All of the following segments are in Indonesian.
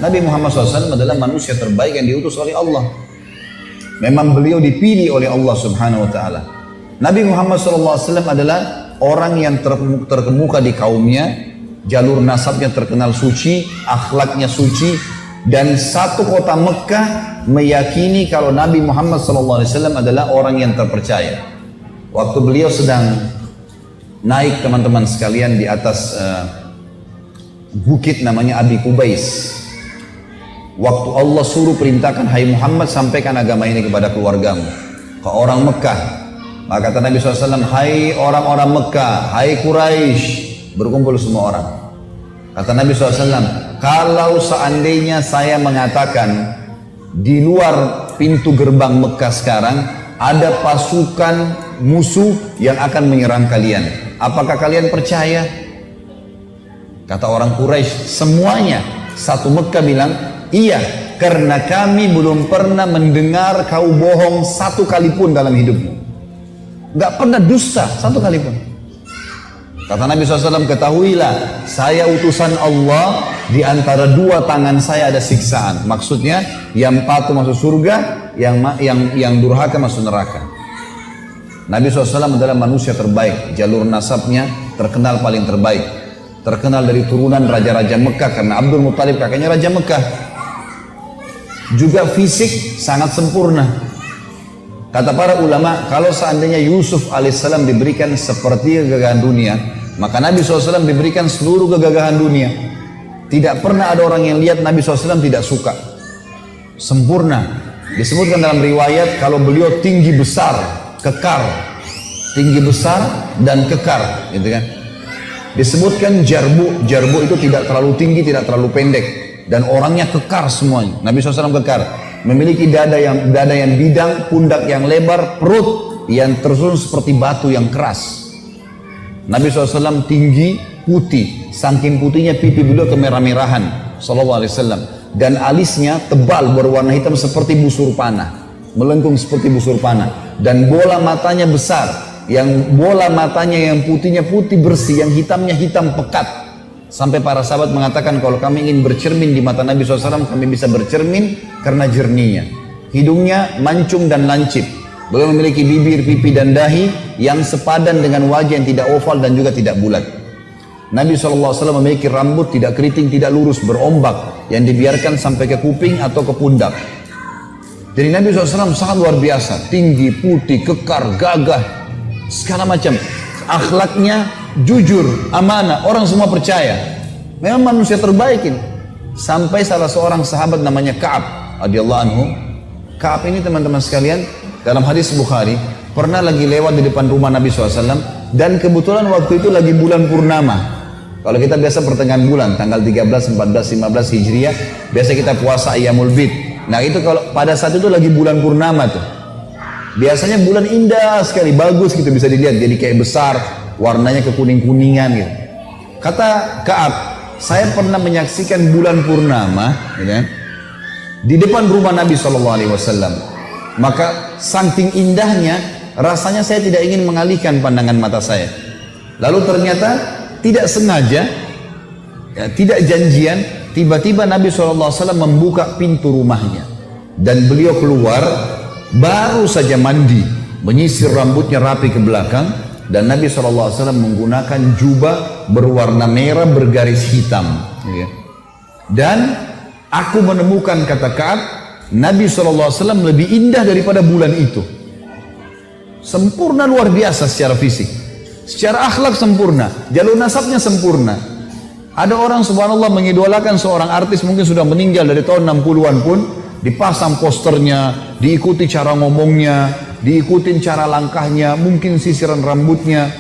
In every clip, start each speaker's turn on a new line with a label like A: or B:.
A: Nabi Muhammad SAW adalah manusia terbaik yang diutus oleh Allah. Memang beliau dipilih oleh Allah Subhanahu wa Ta'ala. Nabi Muhammad SAW adalah orang yang terkemuka di kaumnya, jalur nasabnya terkenal suci, akhlaknya suci, dan satu kota Mekah meyakini kalau Nabi Muhammad SAW adalah orang yang terpercaya. Waktu beliau sedang naik teman-teman sekalian di atas bukit namanya Abi Kubais. Waktu Allah suruh perintahkan, hai Muhammad sampaikan agama ini kepada keluargamu, ke orang Mekah. Maka kata Nabi SAW, hai orang-orang Mekah, hai Quraisy, berkumpul semua orang. Kata Nabi SAW, kalau seandainya saya mengatakan di luar pintu gerbang Mekah sekarang ada pasukan musuh yang akan menyerang kalian, apakah kalian percaya? Kata orang Quraisy semuanya satu Mekah bilang, iya, karena kami belum pernah mendengar kau bohong satu kali pun dalam hidupmu. Gak pernah dusta satu kali pun. Kata Nabi SAW, ketahuilah saya utusan Allah, di antara dua tangan saya ada siksaan. Maksudnya yang patuh masuk surga, yang durhaka masuk neraka. Nabi SAW adalah manusia terbaik, jalur nasabnya terkenal paling terbaik. Terkenal dari turunan raja-raja Mekah karena Abdul Muttalib kakaknya raja Mekah. Juga fisik sangat sempurna. Kata para ulama, kalau seandainya Yusuf alaihissalam diberikan seperti kegagahan dunia, maka Nabi SAW diberikan seluruh kegagahan dunia. Tidak pernah ada orang yang lihat Nabi SAW tidak suka. Sempurna. Disebutkan dalam riwayat kalau beliau tinggi besar, kekar. Tinggi besar dan kekar, gitu kan. Disebutkan jarbu itu tidak terlalu tinggi, tidak terlalu pendek, dan orangnya kekar semuanya. Nabi SAW kekar, memiliki dada yang bidang, pundak yang lebar, perut yang tersusun seperti batu yang keras. Nabi SAW tinggi, putih, saking putihnya pipi beliau kemerah-merahan, SAW, dan alisnya tebal berwarna hitam seperti busur panah, melengkung seperti busur panah, dan bola matanya besar. Yang bola matanya yang putihnya putih bersih, yang hitamnya hitam pekat. Sampai para sahabat mengatakan kalau kami ingin bercermin di mata Nabi SAW, kami bisa bercermin karena jernihnya. Hidungnya mancung dan lancip. Beliau memiliki bibir, pipi dan dahi yang sepadan dengan wajah yang tidak oval dan juga tidak bulat. Nabi SAW memiliki rambut tidak keriting, tidak lurus, berombak yang dibiarkan sampai ke kuping atau ke pundak. Jadi Nabi SAW sangat luar biasa, tinggi, putih, kekar, gagah, segala macam. Akhlaknya jujur, amanah, orang semua percaya. Memang manusia terbaik ini. Sampai salah seorang sahabat namanya Ka'ab radhiyallahu anhu. Ka'ab ini teman-teman sekalian, dalam hadis Bukhari, pernah lagi lewat di depan rumah Nabi SAW, dan kebetulan waktu itu lagi bulan purnama. Kalau kita biasa pertengahan bulan, tanggal 13, 14, 15 Hijriah, biasa kita puasa Ayyamul Bid. Nah itu kalau pada saat itu lagi bulan purnama tuh. Biasanya bulan indah sekali, bagus gitu, bisa dilihat, jadi kayak besar, warnanya kekuning-kuningan gitu. Kata Ka'ab, saya pernah menyaksikan bulan purnama gitu, di depan rumah Nabi SAW. Maka saking indahnya, rasanya saya tidak ingin mengalihkan pandangan mata saya. Lalu ternyata tidak sengaja, ya, tidak janjian, tiba-tiba Nabi SAW membuka pintu rumahnya. Dan beliau keluar, baru saja mandi, menyisir rambutnya rapi ke belakang, dan Nabi SAW menggunakan jubah berwarna merah bergaris hitam. Dan aku menemukan, kata Ka'ab, Nabi SAW lebih indah daripada bulan itu. Sempurna luar biasa secara fisik, secara akhlak sempurna, jalur nasabnya sempurna. Ada orang subhanallah mengidolakan seorang artis mungkin sudah meninggal dari tahun 60-an pun, dipasang posternya, diikuti cara ngomongnya, diikutin cara langkahnya, mungkin sisiran rambutnya.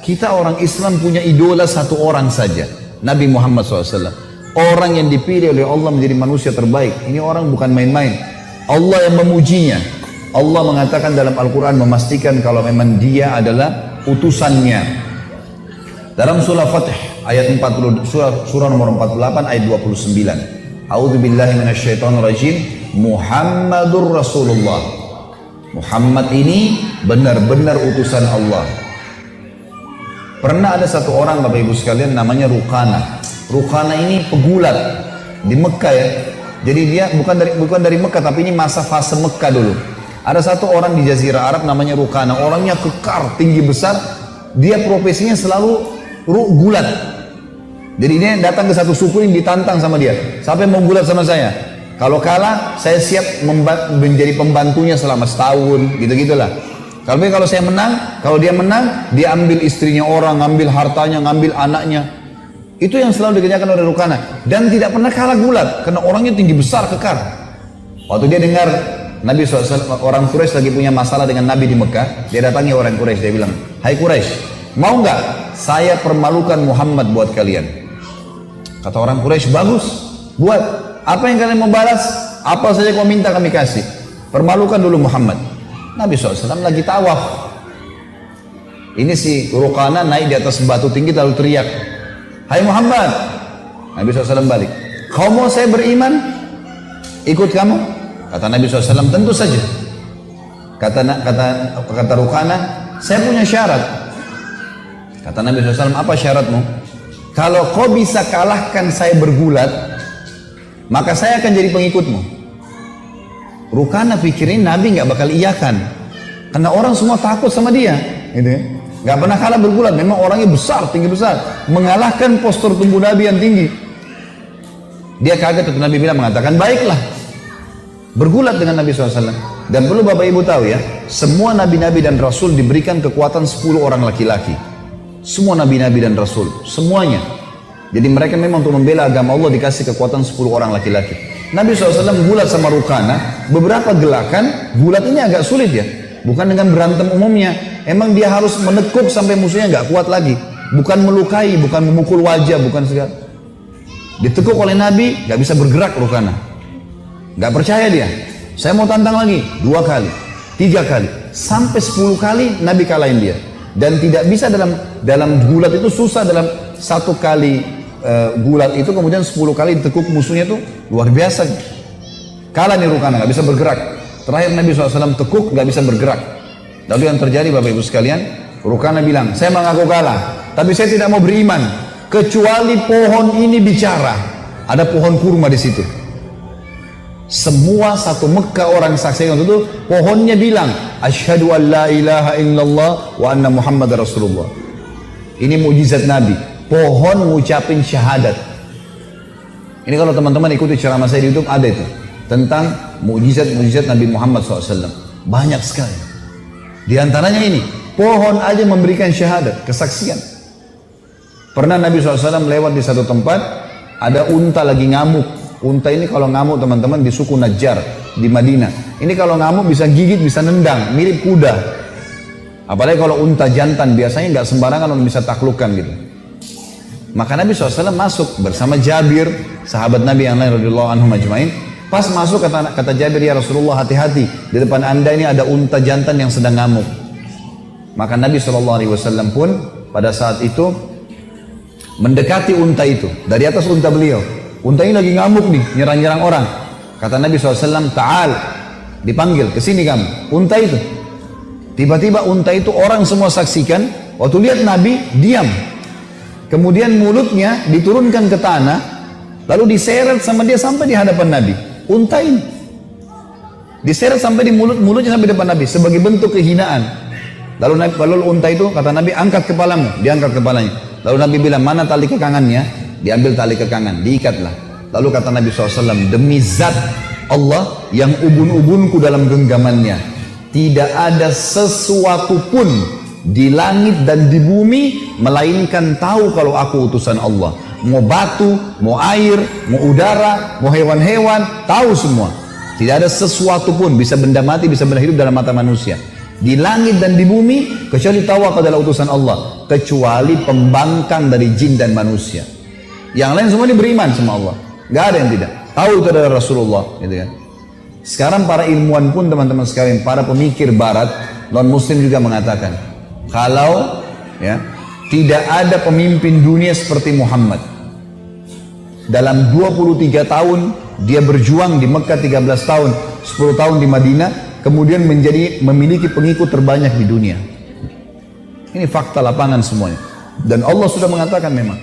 A: Kita orang Islam punya idola satu orang saja, Nabi Muhammad SAW. Orang yang dipilih oleh Allah menjadi manusia terbaik. Ini orang bukan main-main. Allah yang memujinya. Allah mengatakan dalam Al-Quran, memastikan kalau memang dia adalah utusannya. Dalam surah Fatih ayat 40, surah nomor 48 ayat 29. A'udzu billahi minasyaitonir rajim. Muhammadur Rasulullah. Muhammad ini benar-benar utusan Allah. Pernah ada satu orang Bapak Ibu sekalian namanya Ruqana. Ruqana ini pegulat. di Mekah ya. Jadi dia bukan dari Mekah, tapi ini masa fase Mekah dulu. Ada satu orang di Jazirah Arab namanya Rukana, orangnya kekar, tinggi besar, dia profesinya selalu gulat. Jadi dia datang ke satu suku yang ditantang sama dia, siapa yang mau gulat sama saya? Kalau kalah, saya siap menjadi pembantunya selama setahun, gitu-gitulah. Kalau saya menang, kalau dia menang, dia ambil istrinya orang, ngambil hartanya, ngambil anaknya. Itu yang selalu dikerjakan oleh Rukana, dan tidak pernah kalah gulat, karena orangnya tinggi besar, kekar. Waktu dia dengar Nabi SAW, orang Quraisy lagi punya masalah dengan Nabi di Mekah, dia datangi orang Quraisy, dia bilang, "Hai Quraisy, mau nggak saya permalukan Muhammad buat kalian?" Kata orang Quraisy, "Bagus, buat. Apa yang kalian mau balas? Apa saja kau minta kami kasih. Permalukan dulu Muhammad." Nabi SAW lagi tawaf. Ini si Rukana naik di atas batu tinggi lalu teriak, "Hai Muhammad." Nabi SAW balik, "Kau mau saya beriman? Ikut kamu?" Kata Nabi SAW, "Tentu saja." Kata Rukana, "Saya punya syarat." Kata Nabi SAW, "Apa syaratmu?" "Kalau kau bisa kalahkan saya bergulat, maka saya akan jadi pengikutmu." Rukana pikirin Nabi nggak bakal iyakan, karena orang semua takut sama dia, gitu ya. Nggak pernah kalah bergulat, memang orangnya besar, tinggi besar, mengalahkan postur tubuh Nabi yang tinggi. Dia kaget, waktu Nabi bilang, mengatakan, "Baiklah, bergulat dengan Nabi SAW." Dan perlu Bapak Ibu tahu ya, semua nabi-nabi dan rasul diberikan kekuatan 10 orang laki-laki. Semua nabi-nabi dan rasul, semuanya. Jadi mereka memang untuk membela agama Allah dikasih kekuatan 10 orang laki-laki. Nabi SAW gulat sama Rukana, beberapa gelakan, gulat ini agak sulit ya. Bukan dengan berantem umumnya, emang dia harus menekuk sampai musuhnya nggak kuat lagi. Bukan melukai, bukan memukul wajah, bukan segala. Ditekuk oleh Nabi, nggak bisa bergerak Rukana. Nggak percaya dia. Saya mau tantang lagi, 2 kali, 3 kali, sampai 10 kali Nabi kalahin dia. Dan tidak bisa dalam gulat itu susah, dalam 1 kali gulat itu kemudian 10 kali ditekuk musuhnya itu luar biasa. Kalah nih Rukana, nggak bisa bergerak. Terakhir Nabi SAW tekuk, nggak bisa bergerak. Lalu yang terjadi Bapak Ibu sekalian, Rukana bilang, "Saya mengaku kalah, tapi saya tidak mau beriman kecuali pohon ini bicara." Ada pohon kurma di situ. Semua satu Mekah orang saksikan itu, pohonnya bilang, "Asyhadu an la ilaha illallah wa anna Muhammad Rasulullah." Ini mukjizat Nabi. Pohon ngucapin syahadat. Ini kalau teman-teman ikuti ceramah saya di YouTube ada itu tentang mukjizat Nabi Muhammad SAW. Banyak sekali. Di antaranya ini, pohon aja memberikan syahadat, kesaksian. Pernah Nabi SAW lewat di satu tempat, ada unta lagi ngamuk. Unta ini kalau ngamuk teman-teman di suku Najjar di Madinah. Ini kalau ngamuk bisa gigit, bisa nendang, mirip kuda. Apalagi kalau unta jantan, biasanya nggak sembarangan orang bisa taklukkan gitu. Maka Nabi SAW masuk bersama Jabir, sahabat Nabi yang lain radhiyallahu anhum ajmain. Pas masuk kata Jabir, "Ya Rasulullah, hati-hati, di depan anda ini ada unta jantan yang sedang ngamuk." Maka Nabi SAW pun pada saat itu mendekati unta itu dari atas unta beliau. Unta ini lagi ngamuk nih, nyerang-nyerang orang. Kata Nabi SAW, "Ta'al," dipanggil, "kesini kamu." Unta itu, tiba-tiba unta itu orang semua saksikan, waktu lihat Nabi diam. Kemudian mulutnya diturunkan ke tanah, lalu diseret sama dia sampai di hadapan Nabi. Unta ini diseret sampai di mulutnya sampai di depan Nabi sebagai bentuk kehinaan. Lalu unta itu kata Nabi, "Angkat kepalamu." Diangkat kepalanya. Lalu Nabi bilang, "Mana tali kekangannya?" Diambil tali kekangan, diikatlah. Lalu kata Nabi SAW, "Demi zat Allah yang ubun-ubunku dalam genggamannya, tidak ada sesuatu pun di langit dan di bumi melainkan tahu kalau aku utusan Allah. Mau batu, mau air, mau udara, mau hewan-hewan, tahu semua. Tidak ada sesuatu pun, bisa benda mati, bisa benda hidup dalam mata manusia, di langit dan di bumi, kecuali tahu aku adalah utusan Allah, kecuali pembangkang dari jin dan manusia. Yang lain semua ini beriman sama Allah, gak ada yang tidak tahu itu adalah Rasulullah, gitu kan. Sekarang para ilmuwan pun teman-teman sekalian, para pemikir barat, non muslim juga mengatakan, kalau ya tidak ada pemimpin dunia seperti Muhammad. Dalam 23 tahun dia berjuang di Mekah, 13 tahun, 10 tahun di Madinah, kemudian memiliki pengikut terbanyak di dunia. Ini fakta lapangan semuanya. Dan Allah sudah mengatakan memang